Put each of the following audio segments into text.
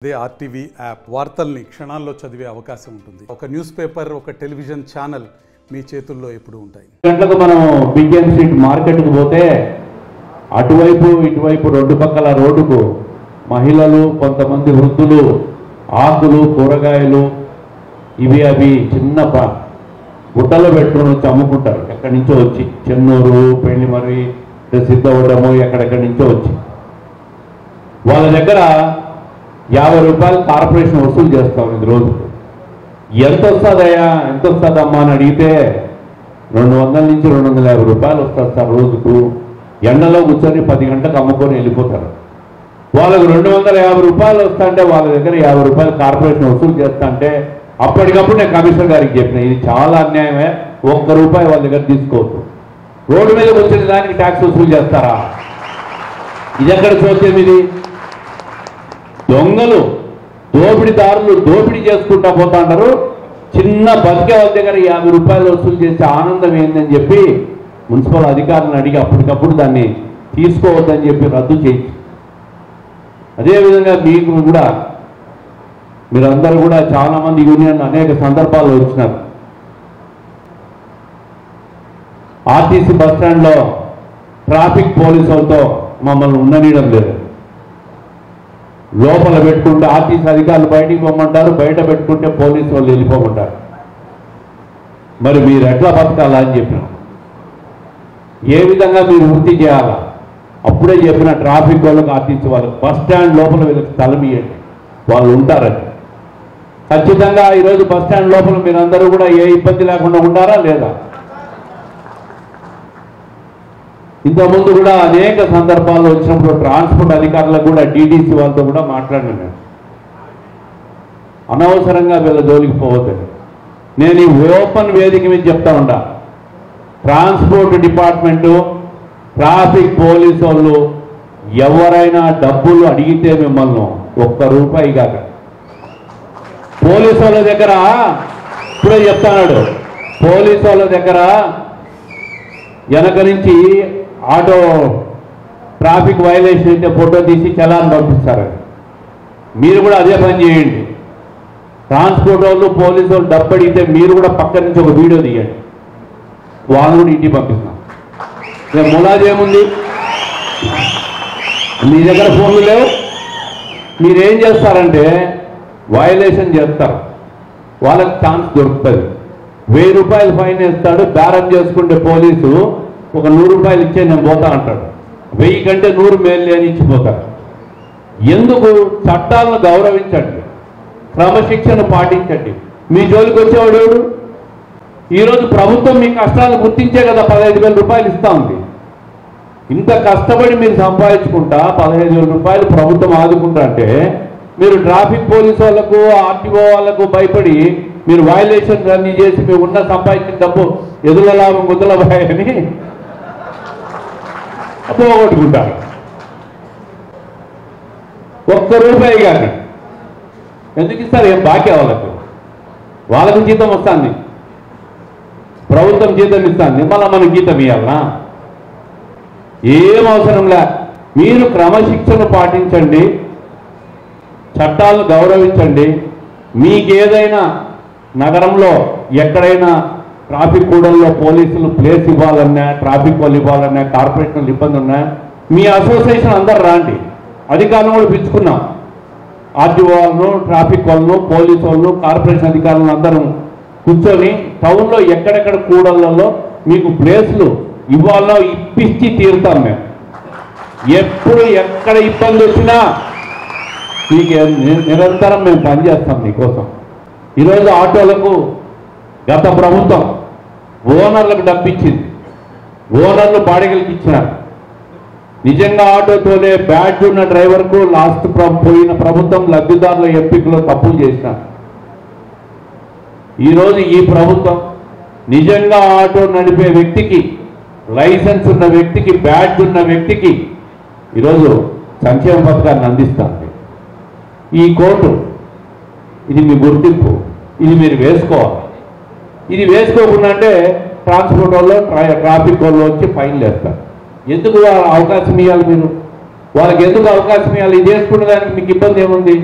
అదే RTV app వార్తల్ని క్షణాల్లో చదివే అవకాశం ఉంటుంది. ఒక న్యూస్ పేపర్, ఒక టెలివిజన్ ఛానల్ మీ చేతుల్లో ఎప్పుడు ఉంటాయి. గంటలకు మనం బిజిఎం స్ట్రీట్ మార్కెట్కు పోతే అటువైపు ఇటువైపు రెండు పక్కల రోడ్డుకు మహిళలు, కొంతమంది వృద్ధులు ఆకులు, కూరగాయలు ఇవి అవి చిన్న గుట్టలో పెట్టుకుని వచ్చి అమ్ముకుంటారు. ఎక్కడి నుంచో వచ్చి చెన్నూరు, పెళ్లిమర్రి, సిద్ధవడము ఎక్కడెక్కడి నుంచో వచ్చి వాళ్ళ దగ్గర 50 రూపాయలు కార్పొరేషన్ వసూలు చేస్తాం. ఇది రోజు ఎంత వస్తుందయ్యా, ఎంత వస్తుందమ్మా అని అడిగితే 200 నుంచి 250 రూపాయలు వస్తుంది సార్ రోజుకు. ఎండలో కూర్చొని 10 గంటలకు అమ్ముకొని వెళ్ళిపోతారు. వాళ్ళకు 250 రూపాయలు వస్తుంటే వాళ్ళ దగ్గర 50 రూపాయలు కార్పొరేషన్ వసూలు చేస్తా అంటే అప్పటికప్పుడు నేను కమిషనర్ గారికి చెప్పిన, ఇది చాలా అన్యాయమే, 1 రూపాయి వాళ్ళ దగ్గర తీసుకోవద్దు. రోడ్డు మీద వచ్చిన దానికి ట్యాక్స్ వసూలు చేస్తారా? ఇది ఎక్కడ చూద్దాం? ఇది దొంగలు, దోపిడీదారులు దోపిడీ చేసుకుంటా పోతా ఉంటారు. చిన్న బతికే వాళ్ళ దగ్గర 50 రూపాయలు వసూలు చేసే ఆనందం ఏందని చెప్పి మున్సిపల్ అధికారులను అడిగి అప్పటికప్పుడు దాన్ని తీసుకోవద్దని చెప్పి రద్దు చేయి. అదేవిధంగా మీకు కూడా, మీరందరూ కూడా చాలామంది యూనియన్ అనేక సందర్భాల్లో వచ్చినారు. ఆర్టీసీ బస్టాండ్లో ట్రాఫిక్ పోలీసులతో మమ్మల్ని ఉండనీయడం లేదు. లోపల పెట్టుకుంటే ఆర్టీసీ అధికారులు బయటికి పోమంటారు, బయట పెట్టుకుంటే పోలీసు వాళ్ళు వెళ్ళిపోమంటారు. మరి మీరు ఎట్లా బతకాలా అని చెప్పినాం. ఏ విధంగా మీరు వృత్తి చేయాలా? అప్పుడే చెప్పిన ట్రాఫిక్ వాళ్ళకి, ఆర్టీసీ వాళ్ళకి బస్ స్టాండ్ లోపల వీళ్ళకి స్థలం ఇవ్వండి, వాళ్ళు ఉంటారని. ఖచ్చితంగా ఈరోజు బస్ స్టాండ్ లోపల మీరందరూ కూడా ఏ ఇబ్బంది లేకుండా ఉండారా లేదా? ఇంతకుముందు కూడా అనేక సందర్భాల్లో వచ్చినప్పుడు ట్రాన్స్పోర్ట్ అధికారులకు కూడా, డీటీసీ వాళ్ళతో కూడా మాట్లాడినాను. అనవసరంగా వీళ్ళ జోలికి పోవద్దని నేను ఈ ఓపెన్ వేదిక మీద చెప్తా ఉంటా. ట్రాన్స్పోర్ట్ డిపార్ట్మెంటు, ట్రాఫిక్ పోలీసు వాళ్ళు ఎవరైనా డబ్బులు అడిగితే మిమ్మల్ని 1 రూపాయి కాక, పోలీసు వాళ్ళ దగ్గర ఇప్పుడే చెప్తాడు, పోలీసు వాళ్ళ దగ్గర వెనక నుంచి ఆటో ట్రాఫిక్ వైలేషన్ అయితే ఫోటో తీసి చలాన్ పంపిస్తారు. మీరు కూడా అదే పని చేయండి. ట్రాన్స్పోర్ట్ వాళ్ళు, పోలీసు వాళ్ళు డబ్బు అడిగితే మీరు కూడా పక్క నుంచి ఒక వీడియో తీయండి, వాళ్ళు కూడా ఇంటికి పంపిస్తాం. ములాజ్ ఏముంది? మీ దగ్గర ఫోన్లు లేవు, మీరేం చేస్తారంటే వైలేషన్ చేస్తారు, వాళ్ళకి ఛాన్స్ దొరుకుతుంది. 1000 రూపాయలు ఫైన్ వేస్తాడు, బేరం చేసుకుంటే పోలీసు ఒక 100 రూపాయలు ఇచ్చే నేను పోతా అంటాడు. 1000 కంటే 100 మేలు లేని ఇచ్చిపోతారు. ఎందుకు? చట్టాలను గౌరవించండి, క్రమశిక్షణ పాటించండి. మీ జోలికి వచ్చేవాడు ఎవడు? ఈరోజు ప్రభుత్వం మీ కష్టాలను గుర్తించే కదా 15,000 రూపాయలు ఇస్తా ఉంది. ఇంత కష్టపడి మీరు సంపాదించుకుంటా 15,000 రూపాయలు ప్రభుత్వం ఆదుకుంటా అంటే, మీరు ట్రాఫిక్ పోలీసు వాళ్ళకు, ఆర్టీఓ వాళ్ళకు భయపడి మీరు వైలేషన్ అన్ని చేసి మీరు ఉన్న సంపాదించిన డబ్బు ఎదుల లాభం గుద్దల భయని పోగొట్టుకుంటారు. 1 రూపాయి కానీ ఎందుకు ఇస్తారు? ఏం బాకీ వాళ్ళకు జీతం వస్తుంది, ప్రభుత్వం జీతం ఇస్తుంది, మళ్ళీ మనం జీతం ఇవ్వాలనా? ఏం అవసరంలే. మీరు క్రమశిక్షణ పాటించండి, చట్టాలను గౌరవించండి. మీకేదైనా నగరంలో ఎక్కడైనా ట్రాఫిక్ కూడల్లో పోలీసులు ప్లేస్ ఇవ్వాలన్నా, ట్రాఫిక్ వాళ్ళు ఇవ్వాలన్నా, కార్పొరేషన్లు ఇబ్బంది ఉన్నా మీ అసోసియేషన్ అందరు రాండి. అధికారులను కూడా పిలుచుకున్నాం, ఆర్టీఓ వాళ్ళను, ట్రాఫిక్ వాళ్ళను, పోలీసు వాళ్ళను, కార్పొరేషన్ అధికారులను అందరం కూర్చొని టౌన్లో ఎక్కడెక్కడ కూడళ్లలో మీకు ప్లేస్లు ఇవ్వాలో ఇప్పించి తీరుతాం. మేము ఎప్పుడు ఎక్కడ ఇబ్బంది వచ్చినా మీకు నిరంతరం మేము పనిచేస్తాం మీకోసం. ఈరోజు ఆటోలకు గత ప్రభుత్వం ఓనర్లకు డబ్బిచ్చింది, ఓనర్లు బాడిగలకి ఇచ్చినారు. నిజంగా ఆటో తోలే బ్యాడ్జ్ ఉన్న డ్రైవర్కు లాస్ట్ పోయిన ప్రభుత్వం లబ్ధిదారుల ఎంపికలో తప్పులు చేసినారు. ఈరోజు ఈ ప్రభుత్వం నిజంగా ఆటో నడిపే వ్యక్తికి, లైసెన్స్ ఉన్న వ్యక్తికి, బ్యాడ్జ్ ఉన్న వ్యక్తికి ఈరోజు సంక్షేమ పథకాన్ని అందిస్తుంది. ఈ కోర్టు ఇది మీ గుర్తింపు, ఇది మీరు వేసుకోవాలి. ఇది వేసుకోకుండా అంటే ట్రాన్స్పోర్ట్ వాళ్ళు, ట్రాఫిక్ వాళ్ళు వచ్చి ఫైన్లు వేస్తారు. ఎందుకు అవకాశం ఇవ్వాలి? మీరు వాళ్ళకి ఎందుకు అవకాశం ఇవ్వాలి? ఇది వేసుకునే దానికి మీకు ఇబ్బంది ఏముంది?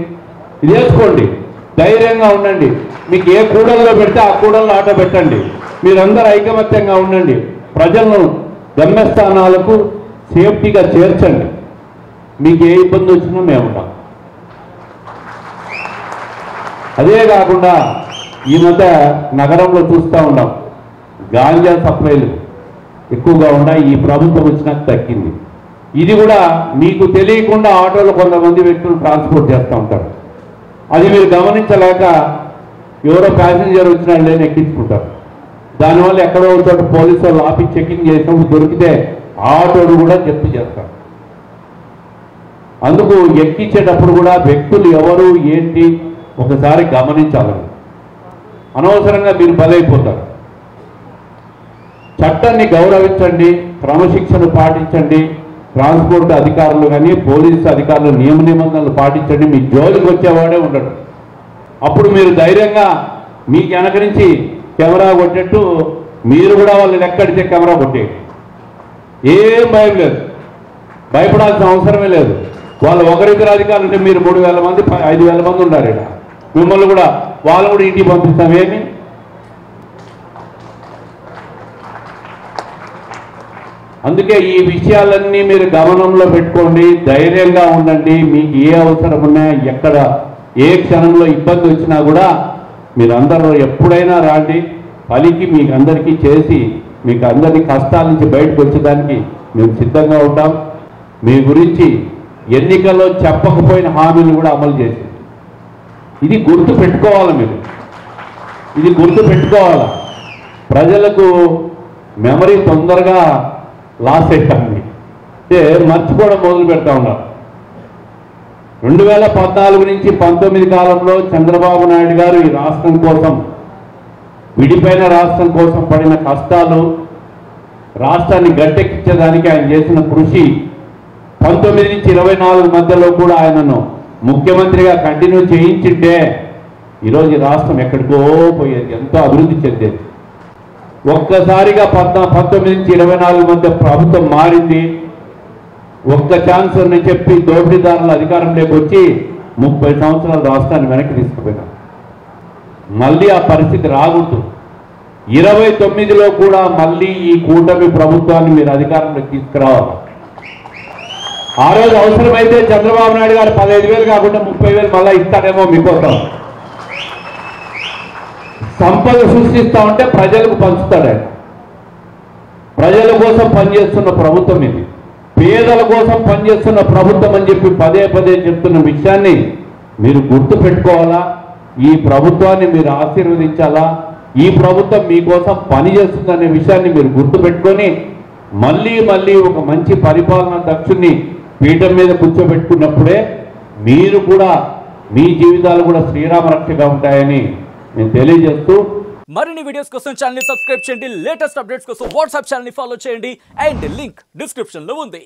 ఇది వేసుకోండి, ధైర్యంగా ఉండండి. మీకు ఏ కూడల్లో పెడితే ఆ కూడల్లో ఆటో పెట్టండి. మీరందరూ ఐకమత్యంగా ఉండండి. ప్రజలను గమ్యస్థానాలకు సేఫ్టీగా చేర్చండి. మీకు ఏ ఇబ్బంది వచ్చినా మేము ఉంటాం. అదే కాకుండా ఈ మధ్య నగరంలో చూస్తూ ఉన్నాం, గాంజా సప్లైలు ఎక్కువగా ఉన్నాయి. ఈ ప్రభుత్వం వచ్చినాక తగ్గింది. ఇది కూడా మీకు తెలియకుండా ఆటోలో కొంతమంది వ్యక్తులు ట్రాన్స్పోర్ట్ చేస్తూ ఉంటారు. అది మీరు గమనించలేక ఎవరో ప్యాసింజర్ వచ్చినా లేని ఎక్కించుకుంటారు. దానివల్ల ఎక్కడో చోట పోలీసు వాళ్ళు ఆపి చెకింగ్ చేసినప్పుడు దొరికితే ఆటోలు కూడా జప్తు చేస్తారు. అందుకు ఎక్కించేటప్పుడు కూడా వ్యక్తులు ఎవరు ఏంటి ఒకసారి గమనించాలని. అనవసరంగా మీరు బలైపోతారు. చట్టాన్ని గౌరవించండి, క్రమశిక్షణ పాటించండి. ట్రాన్స్పోర్ట్ అధికారులు కానీ పోలీసు అధికారులు నియమ నిబంధనలు పాటించండి. మీ జోలికి వచ్చేవాడే ఉండడు. అప్పుడు మీరు ధైర్యంగా మీకు వెనక నుంచి కెమెరా కొట్టేట్టు మీరు కూడా వాళ్ళు లెక్కడితే కెమెరా కొట్టేయండి. ఏం భయం లేదు, భయపడాల్సిన అవసరమే లేదు. వాళ్ళు ఒకరిద్దరు అధికారులు ఉంటే మీరు 3,000 మంది 5,000 మంది ఉన్నారు ఇక్కడ. మిమ్మల్ని కూడా వాళ్ళు కూడా ఇంటికి పంపిస్తాం. ఏమి అందుకే ఈ విషయాలన్నీ మీరు గమనంలో పెట్టుకోండి, ధైర్యంగా ఉండండి. మీకు ఏ అవసరం ఉన్నా, ఎక్కడ ఏ క్షణంలో ఇబ్బంది వచ్చినా కూడా మీరందరూ ఎప్పుడైనా రాండి. పలికి మీకు అందరికీ చేసి మీకు అందరినీ కష్టాల నుంచి బయటకు వచ్చేదానికి మేము సిద్ధంగా ఉంటాం. మీ గురించి ఎన్నికల్లో చెప్పకపోయిన హామీలు కూడా అమలు చేసి, ఇది గుర్తు పెట్టుకోవాలి. మీరు ఇది గుర్తు పెట్టుకోవాలా. ప్రజలకు మెమరీ తొందరగా లాస్ అవుతుంది, అంటే మర్చిపోవడం మొదలు పెడతా ఉన్నారు. 2014 నుంచి 19 కాలంలో చంద్రబాబు నాయుడు గారు ఈ రాష్ట్రం కోసం, విడిపోయిన రాష్ట్రం కోసం పడిన కష్టాలు, రాష్ట్రాన్ని గట్టెక్కించడానికి ఆయన చేసిన కృషి, 19 నుంచి 24 మధ్యలో కూడా ఆయనను ముఖ్యమంత్రిగా కంటిన్యూ చేయించింటే ఈరోజు ఈ రాష్ట్రం ఎక్కడికో పోయేది, ఎంతో అభివృద్ధి చెందేది. ఒక్కసారిగా 19 నుంచి 24 మధ్య ప్రభుత్వం మారింది. ఒక్క ఛాన్స్ అని చెప్పి దోపిడీదారుల అధికారంలోకి వచ్చి 30 సంవత్సరాల రాష్ట్రాన్ని వెనక్కి తీసుకుపోయినారు. మళ్ళీ ఆ పరిస్థితి రాకూడదు. 29లో కూడా మళ్ళీ ఈ కూటమి ప్రభుత్వాన్ని మీరు అధికారంలోకి తీసుకురావాలి. ఆ రోజు అవసరమైతే చంద్రబాబు నాయుడు గారు 15,000 కాకుండా 30,000 మళ్ళీ ఇస్తాడేమో మీకోసం. సంపద సృష్టిస్తా ఉంటే ప్రజలకు పంచుతాడు ఆయన. ప్రజల కోసం పనిచేస్తున్న ప్రభుత్వం ఇది, పేదల కోసం పనిచేస్తున్న ప్రభుత్వం అని చెప్పి పదే పదే చెప్తున్న విషయాన్ని మీరు గుర్తు పెట్టుకోవాలా. ఈ ప్రభుత్వాన్ని మీరు ఆశీర్వదించాలా. ఈ ప్రభుత్వం మీకోసం పనిచేస్తుందనే విషయాన్ని మీరు గుర్తు పెట్టుకొని మళ్ళీ మళ్ళీ ఒక మంచి పరిపాలనా దక్షుణ్ణి పీఠం మీద కూర్చోబెట్టుకున్నప్పుడే మీరు కూడా మీ జీవితాలు కూడా శ్రీరామ రక్షగా ఉంటాయని నేను తెలియజేస్తూ, మరిన్ని వీడియోస్ కోసం ఛానల్ ని సబ్స్క్రైబ్ చేయండి. లేటెస్ట్ అప్డేట్స్ కోసం వాట్సాప్ ఛానల్ ని ఫాలో చేయండి. అండ్ లింక్ డిస్క్రిప్షన్ లో ఉంది.